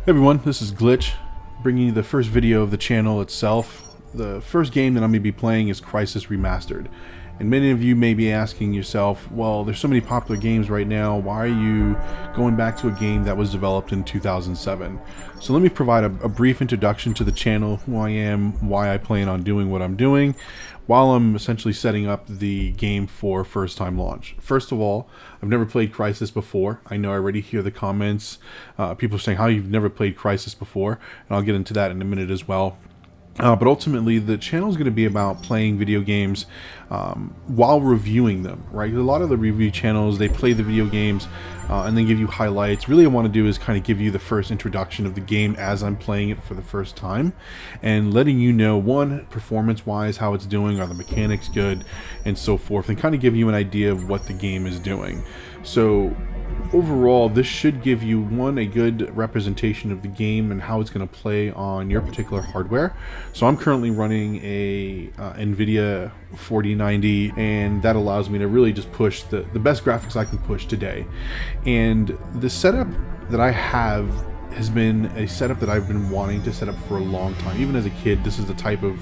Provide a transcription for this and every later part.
Hey everyone, this is Glitch, bringing you the first video of the channel itself. The first game that I'm going to be playing is Crysis Remastered. And many of you may be asking yourself, well, there's so many popular games right now, why are you going back to a game that was developed in 2007? So let me provide a brief introduction to the channel, who I am, why I plan on doing what I'm doing, while I'm essentially setting up the game for first time launch. First of all, I've never played Crysis before. I know I already hear the comments, people saying how you've never played Crysis before, and I'll get into that in a minute as well. But ultimately, the channel is going to be about playing video games while reviewing them, right? A lot of the review channels, they play the video games and then give you highlights. Really, what I want to do is kind of give you the first introduction of the game as I'm playing it for the first time, and letting you know, one, performance-wise, how it's doing, are the mechanics good, and so forth, and kind of give you an idea of what the game is doing. So overall, this should give you, one, a good representation of the game and how it's going to play on your particular hardware. So I'm currently running a NVIDIA 4090, and that allows me to really just push the best graphics I can push today. And the setup that I have has been a setup that I've been wanting to set up for a long time. Even as a kid, this is the type of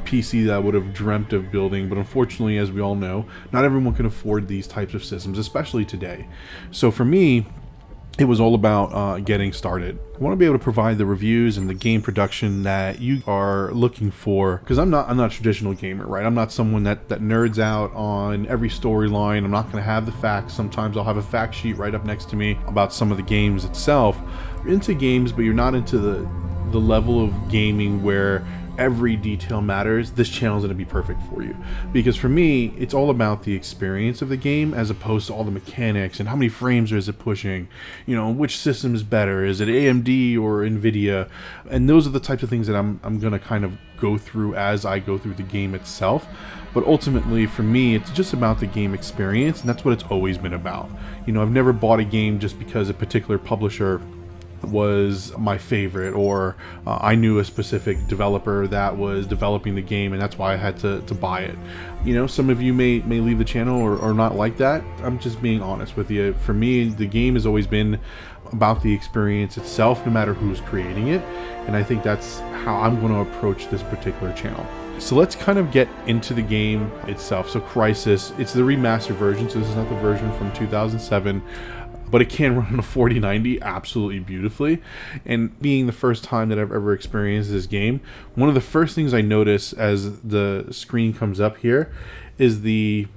PC that I would have dreamt of building, but unfortunately, as we all know, not everyone can afford these types of systems, especially today. So for me, it was all about getting started. I want to be able to provide the reviews and the game production that you are looking for, because I'm not a traditional gamer, right? I'm not someone that nerds out on every storyline. I'm not going to have the facts. Sometimes I'll have a fact sheet right up next to me about some of the games itself. You're into games, but you're not into the level of gaming where every detail matters. This channel is going to be perfect for you, because for me, it's all about the experience of the game as opposed to all the mechanics and how many frames is it pushing, you know, which system is better, is it AMD or NVIDIA? And those are the types of things that I'm going to kind of go through as I go through the game itself. But ultimately, for me, it's just about the game experience, and that's what it's always been about. You know, I've never bought a game just because a particular publisher was my favorite, or I knew a specific developer that was developing the game and that's why I had to buy it. You know, some of you may leave the channel or not like that. I'm just being honest with you. For me, the game has always been about the experience itself, no matter who's creating it, and I think that's how I'm going to approach this particular channel. So let's kind of get into the game itself. So Crysis, it's the remastered version, so this is not the version from 2007. But it can run on a 4090 absolutely beautifully. And being the first time that I've ever experienced this game, one of the first things I notice as the screen comes up here is the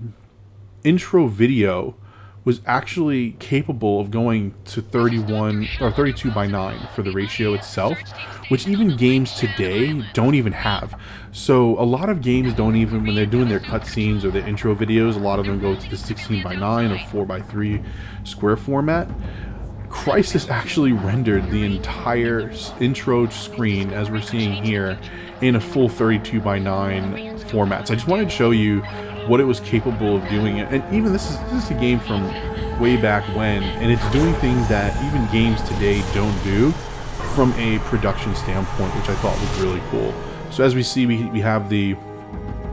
intro video was actually capable of going to 31 or 32 by 9 for the ratio itself, which even games today don't even have. So a lot of games don't even, when they're doing their cutscenes or the intro videos, a lot of them go to the 16 by 9 or 4 by 3 square format. Crysis actually rendered the entire intro screen, as we're seeing here, in a full 32 by 9 format. So I just wanted to show you what it was capable of doing. And even this is a game from way back when, and it's doing things that even games today don't do from a production standpoint, which I thought was really cool. So as we see, we have the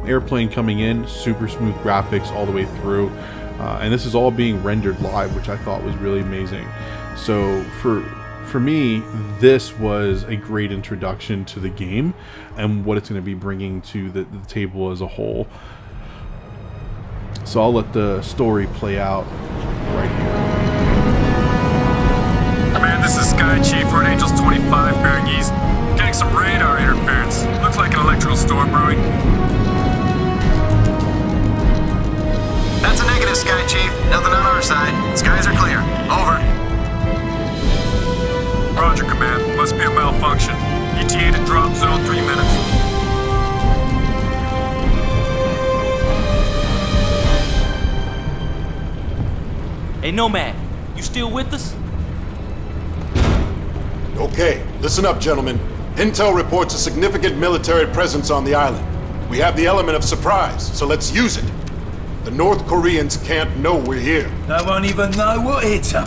airplane coming in, super smooth graphics all the way through, and this is all being rendered live, which I thought was really amazing. So for me, this was a great introduction to the game and what it's going to be bringing to the table as a whole. So I'll let the story play out right here. Command, this is Sky Chief, Red Angels 25, bearing east. Getting some radar interference. Looks like an electrical storm brewing. That's a negative, Sky Chief. Nothing on our side. Skies are clear. Over. Roger, Command. Must be a malfunction. ETA to drop zone 3 minutes. Hey, Nomad, you still with us? Okay, listen up, gentlemen. Intel reports a significant military presence on the island. We have the element of surprise, so let's use it. The North Koreans can't know we're here. No one even know what hit them.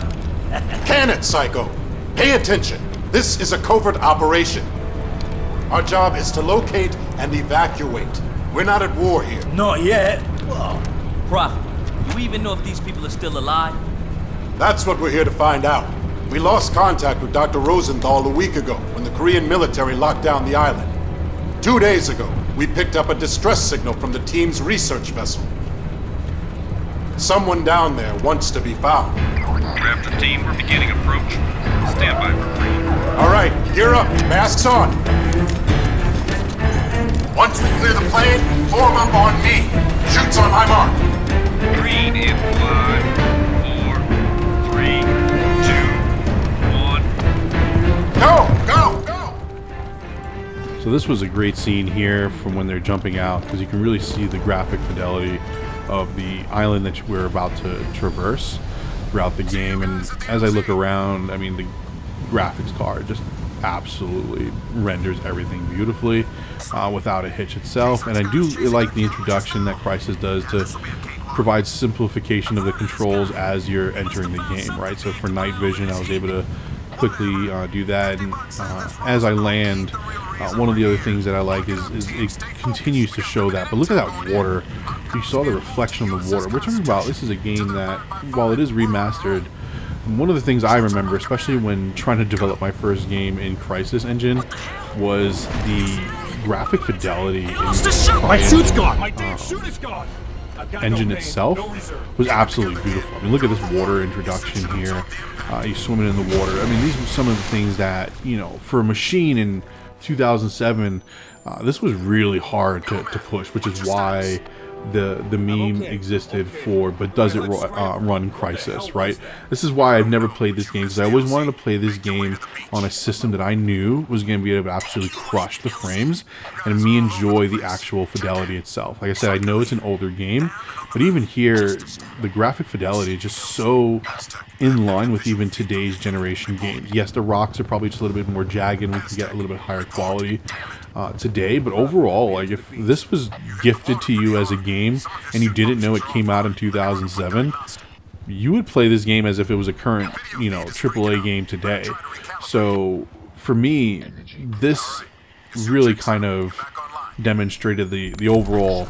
Can it, Psycho? Pay attention. This is a covert operation. Our job is to locate and evacuate. We're not at war here. Not yet. Whoa. Prophet, do we even know if these people are still alive? That's what we're here to find out. We lost contact with Dr. Rosenthal a week ago when the Korean military locked down the island. 2 days ago, we picked up a distress signal from the team's research vessel. Someone down there wants to be found. Raptor team, we're beginning approach. Stand by for green. All right, gear up, masks on. Once we clear the plane, form up on me. Shoots on my mark. Green in 5, 4, 3, 2, 1. Go, go, go! So this was a great scene here from when they're jumping out, because you can really see the graphic fidelity of the island that we're about to traverse throughout the game. And as I look around, I mean, the graphics card just absolutely renders everything beautifully without a hitch itself. And I do like the introduction that Crysis does to provide simplification of the controls as you're entering the game, right? So for night vision, I was able to quickly do that, and as I land, one of the other things that I like is it continues to show that. But look at that water. You saw the reflection on the water. We're talking about, this is a game that, while it is remastered, one of the things I remember, especially when trying to develop my first game in Crysis engine, was the graphic fidelity in My suit's gone! My damn suit is gone! engine itself was absolutely beautiful. I mean, look at this water introduction here. You swimming in the water. I mean, these were some of the things that, you know, for a machine in 2007, this was really hard to push, which is why the meme existed for, but does it run Crysis, right? This is why I've never played this game, because I always wanted to play this game on a system that I knew was going to be able to absolutely crush the frames and me enjoy the actual fidelity itself. Like I said, I know it's an older game, but even here, the graphic fidelity is just so in line with even today's generation games. Yes, the rocks are probably just a little bit more jagged and we can get a little bit higher quality today, but overall, like, if this was gifted to you as a game and you didn't know it came out in 2007, you would play this game as if it was a current, you know, AAA game today. So for me, this really kind of demonstrated the overall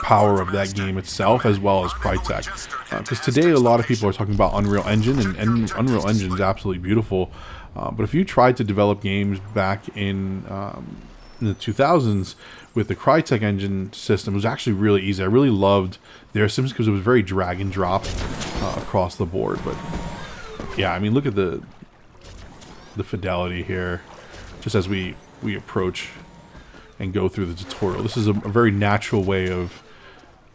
power of that game itself, as well as Crytek. Because today a lot of people are talking about Unreal Engine, and Unreal Engine is absolutely beautiful. But if you tried to develop games back in the 2000s with the Crytek engine system, it was actually really easy. I really loved their systems because it was very drag and drop across the board. But yeah, I mean, look at the fidelity here, just as we approach and go through the tutorial. This is a very natural way of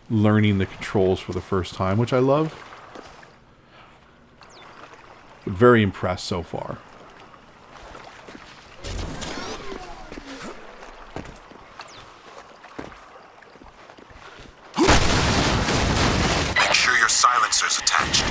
learning the controls for the first time, which I love. But very impressed so far. Make sure your silencer's attached.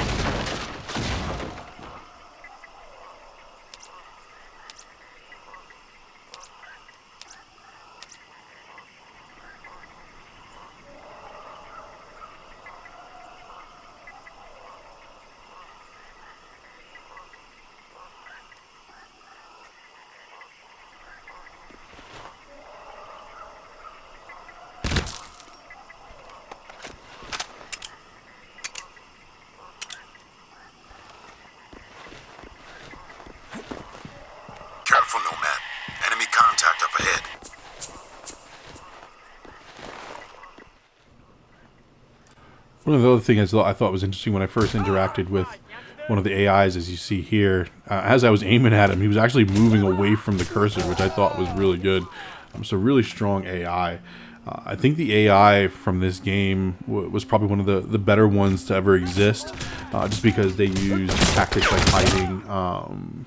Careful, Nomad. Enemy contact up ahead. One of the other things I thought was interesting when I first interacted with one of the AIs, as you see here, as I was aiming at him, he was actually moving away from the cursor, which I thought was really good. So really strong AI. I think the AI from this game was probably one of the better ones to ever exist, just because they use tactics like hiding,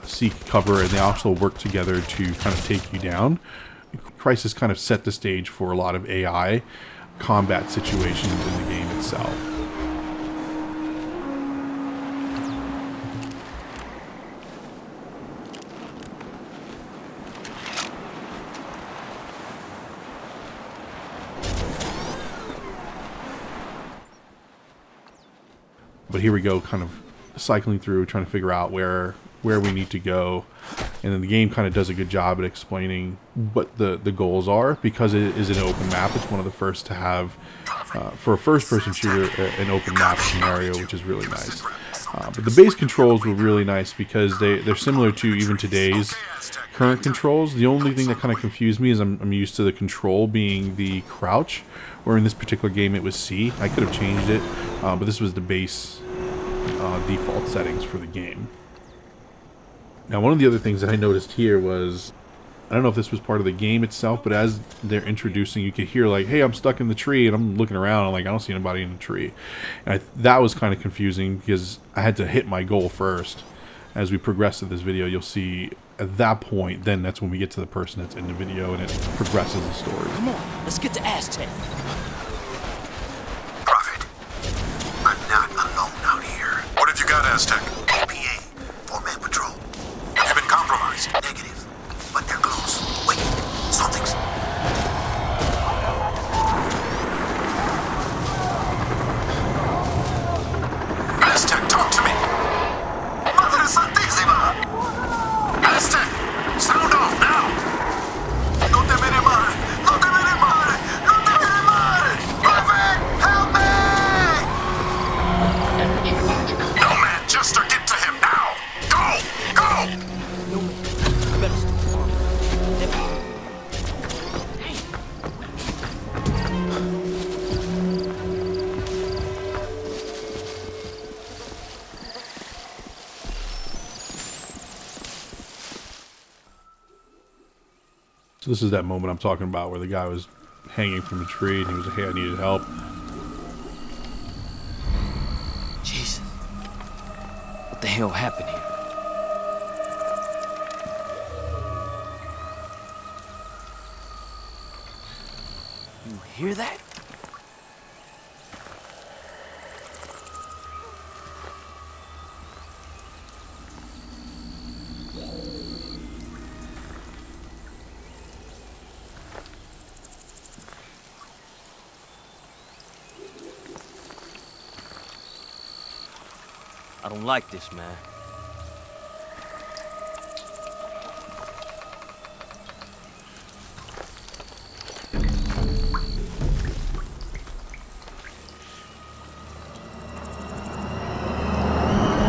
seek cover, and they also work together to kind of take you down. Crysis kind of set the stage for a lot of AI combat situations in the game itself. But here we go, kind of cycling through, trying to figure out where we need to go, and then the game kind of does a good job at explaining what the goals are, because it is an open map. It's one of the first to have, for a first-person shooter, an open map scenario, which is really nice. But the base controls were really nice because they're similar to even today's current controls. The only thing that kind of confused me is I'm used to the control being the crouch, where in this particular game it was C. I could have changed it, but this was the base default settings for the game. Now, one of the other things that I noticed here was, I don't know if this was part of the game itself, but as they're introducing, you could hear like, hey, I'm stuck in the tree, and I'm looking around, and like, I don't see anybody in the tree. And that was kind of confusing because I had to hit my goal first. As we progress through this video, you'll see at that point, then that's when we get to the person that's in the video, and it progresses the story. Come on, let's get to Aztec. Prophet, I'm not alone out here. What have you got, Aztec? APA, four-man patrol. Have you been compromised? Negative, but they're close. Wait, something's... Aztec, talk to me! Madre Santísima! Aztec, sound off now! No te mire mal! No te mire mal! No te mire mal! Prophet, help me! No, man, Jester, get to him now! Go! Go! No, you better stop. So this is that moment I'm talking about where the guy was hanging from a tree and he was like, hey, I needed help. Jesus. What the hell happened here? You hear that? I don't like this, man.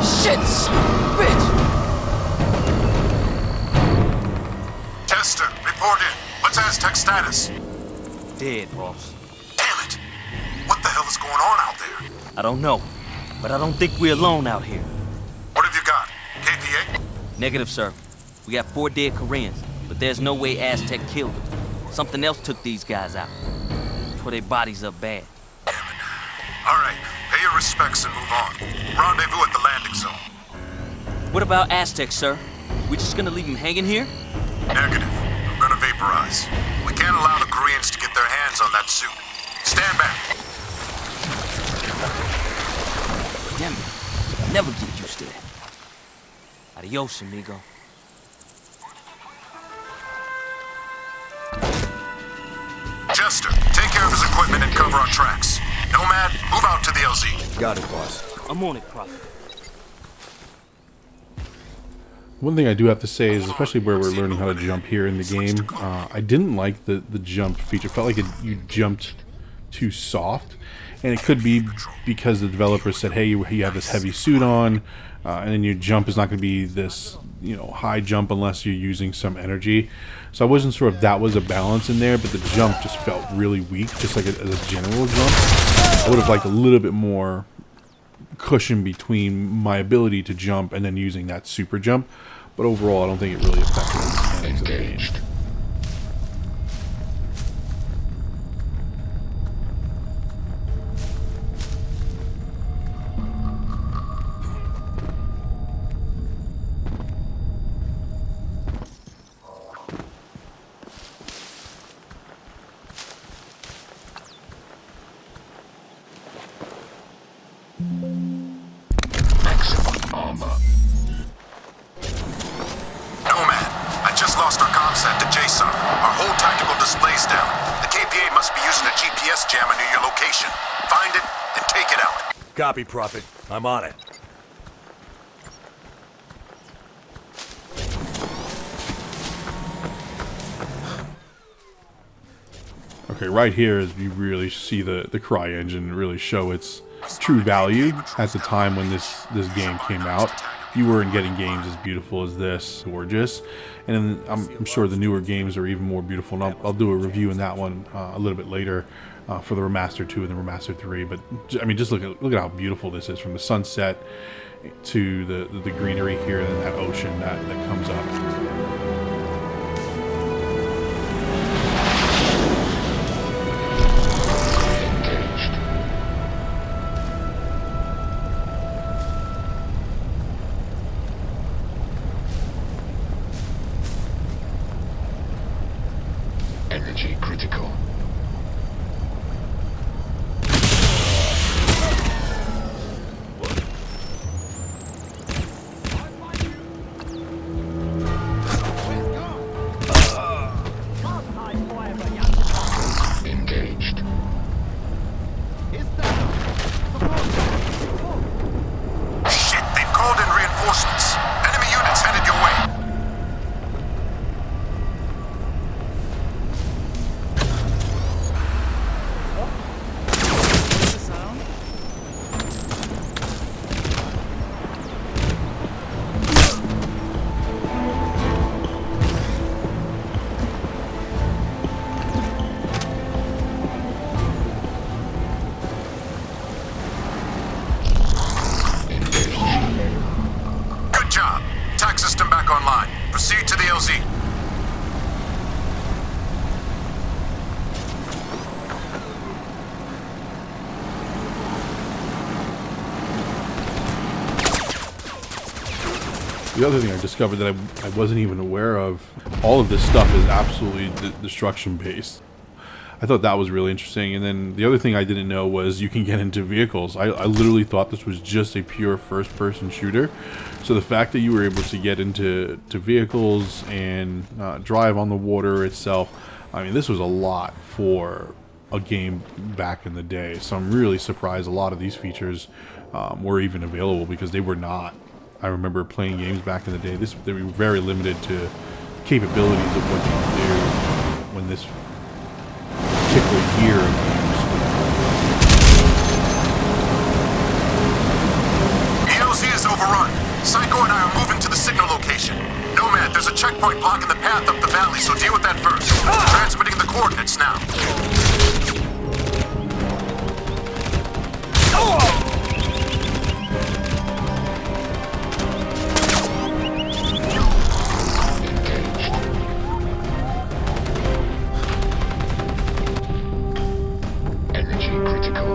Shit, bitch! Tester, report in. What's Aztec's status? Dead, boss. Damn it! What the hell is going on out there? I don't know, but I don't think we're alone out here. What have you got? KPA? Negative, sir. We got 4 dead Koreans, but there's no way Aztec killed them. Something else took these guys out. Tore their bodies up bad. All right, pay your respects and move on. Rendezvous at the landing zone. What about Aztec, sir? We just gonna leave him hanging here? Negative. I'm gonna vaporize. We can't allow the Koreans to get their hands on that suit. Stand back. Damn it. Never get used to that. Adios, amigo. Jester, take care of his equipment and cover our tracks. Nomad, move out to the LZ. Got it, boss. I'm on it, Prophet. One thing I do have to say is, especially where we're learning how to jump here in the game, I didn't like the jump feature. It felt like you jumped too soft. And it could be because the developer said, hey, you have this heavy suit on, and then your jump is not going to be this, high jump unless you're using some energy. So I wasn't sure if that was a balance in there, but the jump just felt really weak, just like as a general jump. I would have liked a little bit more cushion between my ability to jump and then using that super jump. But overall, I don't think it really affected the mechanics of the game. Nomad, I just lost our comm set to JSON. Our whole tactical display's down. The KPA must be using a GPS jammer near your location. Find it and take it out. Copy, Prophet. I'm on it. Okay, right here is you really see the cry engine really show its true value at the time when this game came out. You weren't getting games as beautiful as this, gorgeous, and I'm sure the newer games are even more beautiful. And I'll do a review in that one a little bit later for the Remastered 2 and the Remastered 3. But I mean, just look at how beautiful this is, from the sunset to the greenery here, and then that ocean that comes up. Energy critical. Engaged. Shit, they've called in reinforcements. Enemy units headed your way. Good job. Tac system back online. Proceed to the LZ. The other thing I discovered that I wasn't even aware of, all of this stuff is absolutely destruction based. I thought that was really interesting. And then the other thing I didn't know was you can get into vehicles. I literally thought this was just a pure first-person shooter. So the fact that you were able to get into vehicles and drive on the water itself, I mean, this was a lot for a game back in the day. So I'm really surprised a lot of these features were even available, because they were not. I remember playing games back in the day. They were very limited to capabilities of what you could do when this particular year of games. The LZ is overrun. Psycho and I are moving to the signal location. Nomad, there's a checkpoint blocking the path up the valley, so deal with that first. Transmitting the coordinates now. Energy critical.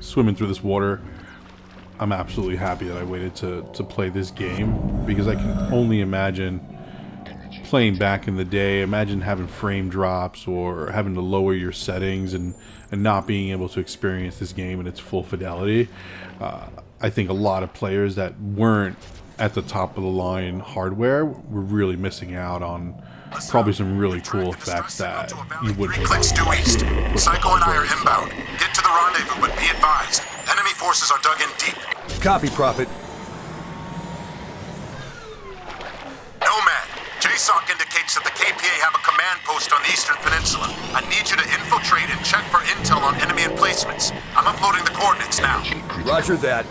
Swimming through this water, I'm absolutely happy that I waited to play this game, because I can only imagine playing back in the day. Imagine having frame drops or having to lower your settings and not being able to experience this game in its full fidelity. I think a lot of players that weren't at the top of the line hardware were really missing out on probably some really cool effects that you wouldn't. Clicks due east. Psycho and I are inbound. Get to the rendezvous, but be advised. Enemy forces are dug in deep. Copy, Prophet. Nomad, JSOC indicates that the KPA have a command post on the Eastern Peninsula. I need you to infiltrate and check for intel on enemy emplacements. I'm uploading the coordinates now. Roger that.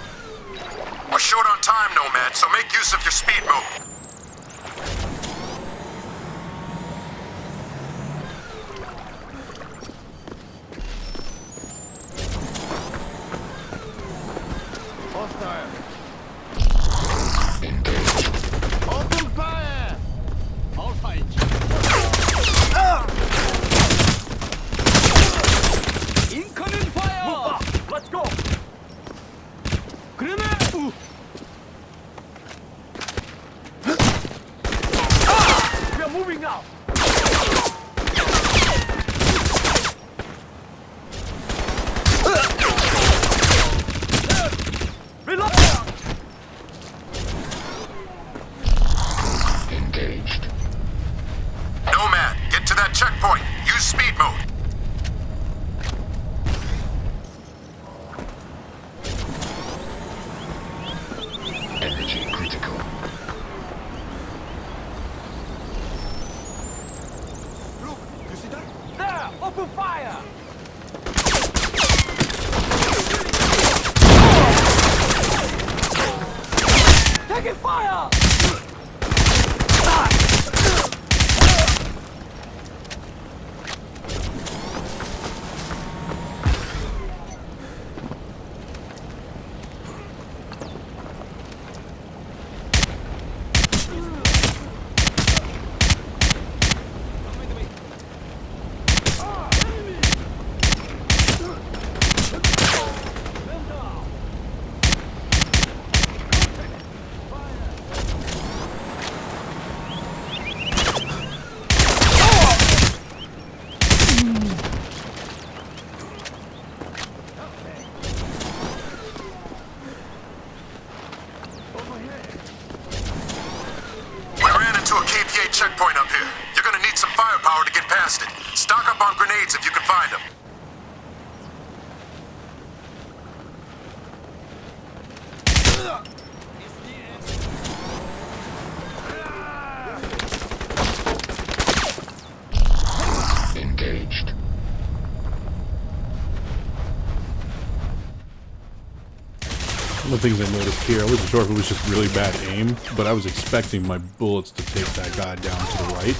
We're short on time, Nomad, so make use of your speed mode. fire! Taking fire! Checkpoint up here. You're gonna need some firepower to get past it. Stock up on grenades if you can find them. Engaged. One of the things I noticed here, I wasn't sure if it was just really bad aim, but I was expecting my bullets to take that guy down to the right,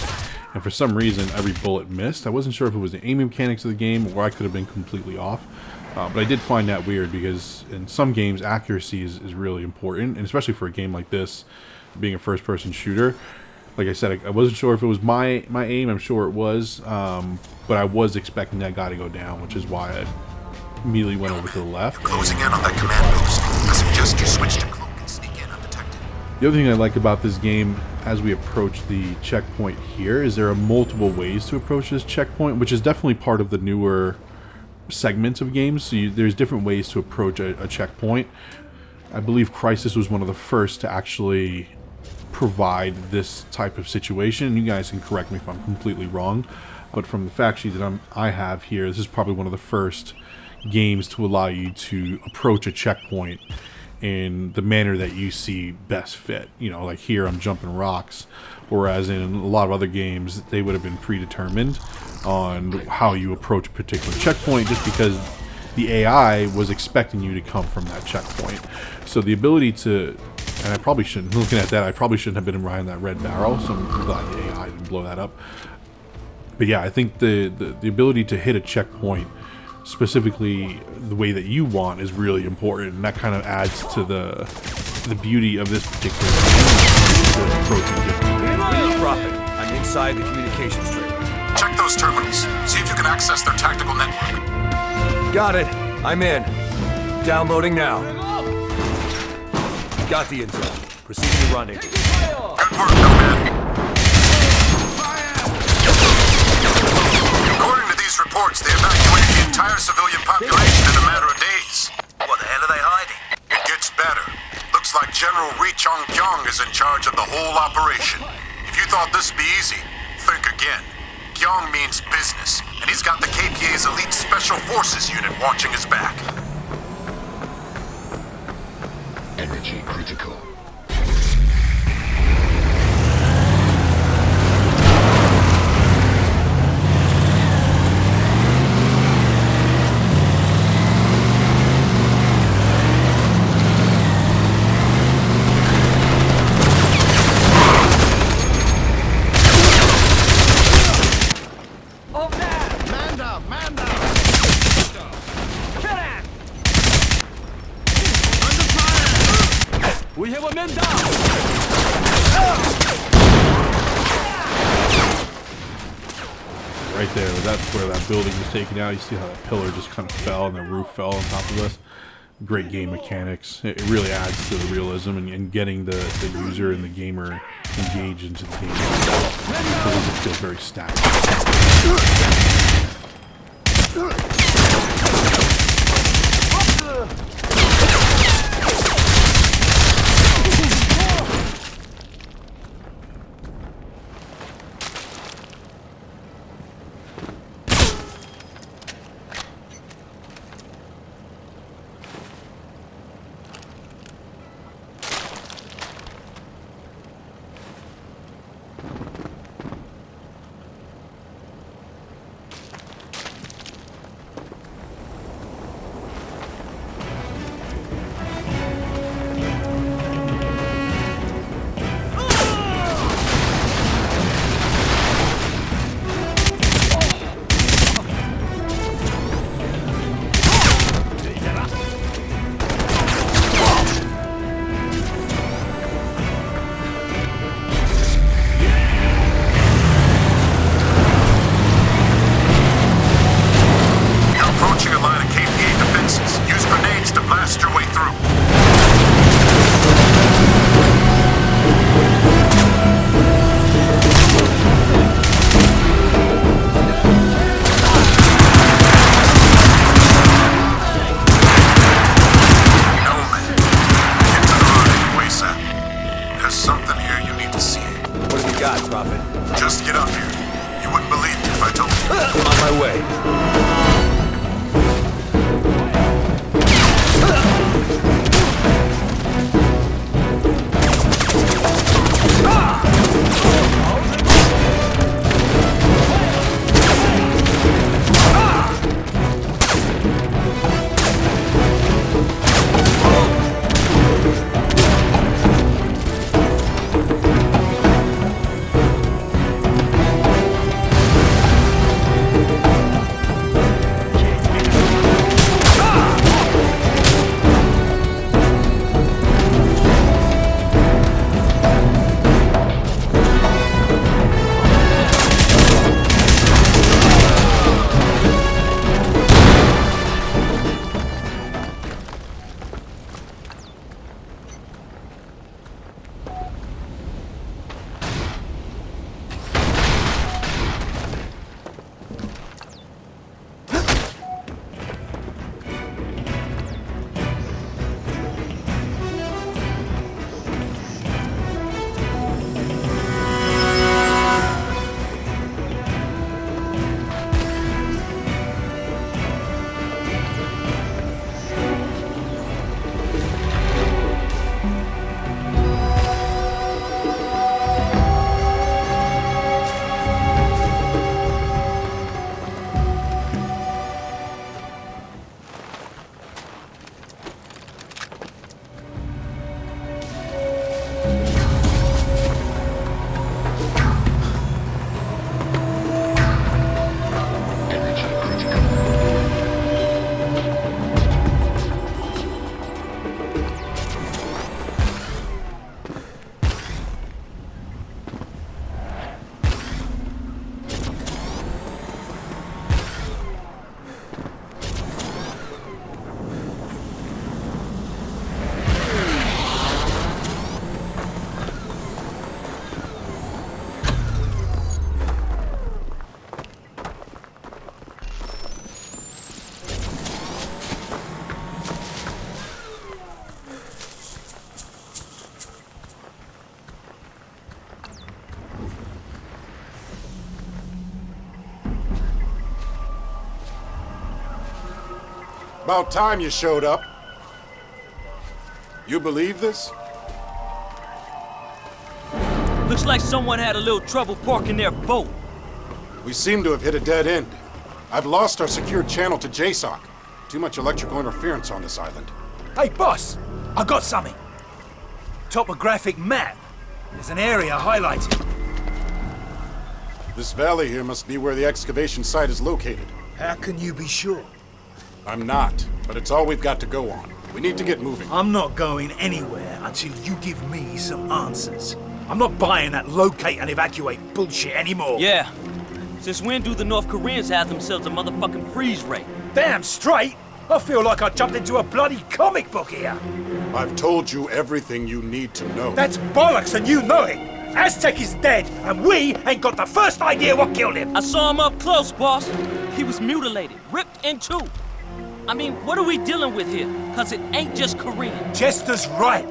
and for some reason every bullet missed. I wasn't sure if it was the aiming mechanics of the game or I could have been completely off, but I did find that weird because in some games accuracy is really important, and especially for a game like this, being a first-person shooter. Like I said, I wasn't sure if it was my aim. I'm sure it was, but I was expecting that guy to go down, which is why I immediately went over to the left. Closing in on that command post. I suggest you switch to cloak and sneak in undetected. The other thing I like about this game, as we approach the checkpoint here, is there are multiple ways to approach this checkpoint, which is definitely part of the newer segments of games. So there's different ways to approach a checkpoint. I believe Crysis was one of the first to actually provide this type of situation. You guys can correct me if I'm completely wrong, but from the fact sheet that I have here, this is probably one of the first games to allow you to approach a checkpoint in the manner that you see best fit. You know, like here I'm jumping rocks, whereas in a lot of other games they would have been predetermined on how you approach a particular checkpoint, just because the AI was expecting you to come from that checkpoint. So the ability to, and I probably shouldn't, looking at that, I probably shouldn't have been behind that red barrel, so I'm glad the AI didn't blow that up. But yeah, I think the ability to hit a checkpoint specifically the way that you want is really important, and that kind of adds to the beauty of this particular game. Approaching different. Prophet, I'm inside the communications tree. Check those terminals. See if you can access their tactical network. Got it. I'm in. Downloading now. Got the intel. Proceeding to rendezvous. Good work, Nomad. According to these reports, they evacuated the entire civilian population in a matter of days. What the hell are they hiding? It gets better. Looks like General Ri Chong-kyung is in charge of the whole operation. If you thought this would be easy, think again. Kyung means business, and he's got the KPA's elite Special Forces unit watching his back. Energy critical. We have a man down! Right there, that's where that building was taken out. You see how that pillar just kind of fell and the roof fell on top of us. Great game mechanics. It really adds to the realism and getting the user and the gamer engaged into the game itself, because it feels very stacked. About time you showed up. You believe this? Looks like someone had a little trouble parking their boat. We seem to have hit a dead end. I've lost our secured channel to JSOC. Too much electrical interference on this island. Hey, boss! I got something. Topographic map. There's an area highlighted. This valley here must be where the excavation site is located. How can you be sure? I'm not, but it's all we've got to go on. We need to get moving. I'm not going anywhere until you give me some answers. I'm not buying that locate and evacuate bullshit anymore. Yeah. Since when do the North Koreans have themselves a motherfucking freeze rate? Damn straight! I feel like I jumped into a bloody comic book here. I've told you everything you need to know. That's bollocks and you know it. Aztec is dead and we ain't got the first idea what killed him. I saw him up close, boss. He was mutilated, ripped in two. I mean, what are we dealing with here? Cause it ain't just Korean. Chester's right.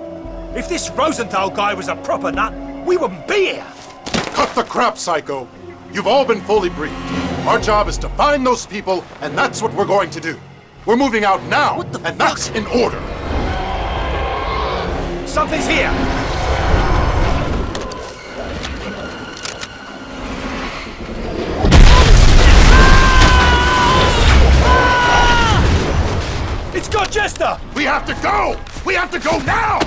If this Rosenthal guy was a proper nut, we wouldn't be here. Cut the crap, Psycho. You've all been fully briefed. Our job is to find those people, and that's what we're going to do. We're moving out now, What the and fuck? that's in order. Something's here. It's got Chester! We have to go! We have to go now!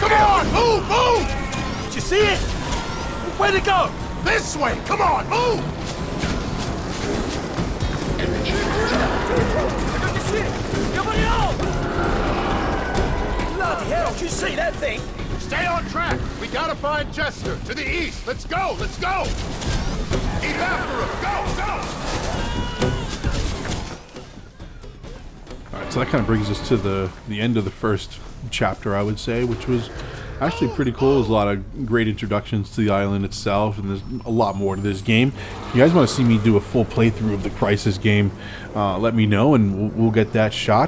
Come on, move, move! Did you see it? Where'd it go? This way, come on, move! Bloody hell, did you see that thing? Stay on track. We gotta find Chester. To the east. Let's go, let's go! Keep after him. Go, Alright, so that kind of brings us to the end of the first chapter, I would say, which was actually pretty cool. There's a lot of great introductions to the island itself, and there's a lot more to this game. If you guys want to see me do a full playthrough of the Crysis game, let me know, and we'll get that shot.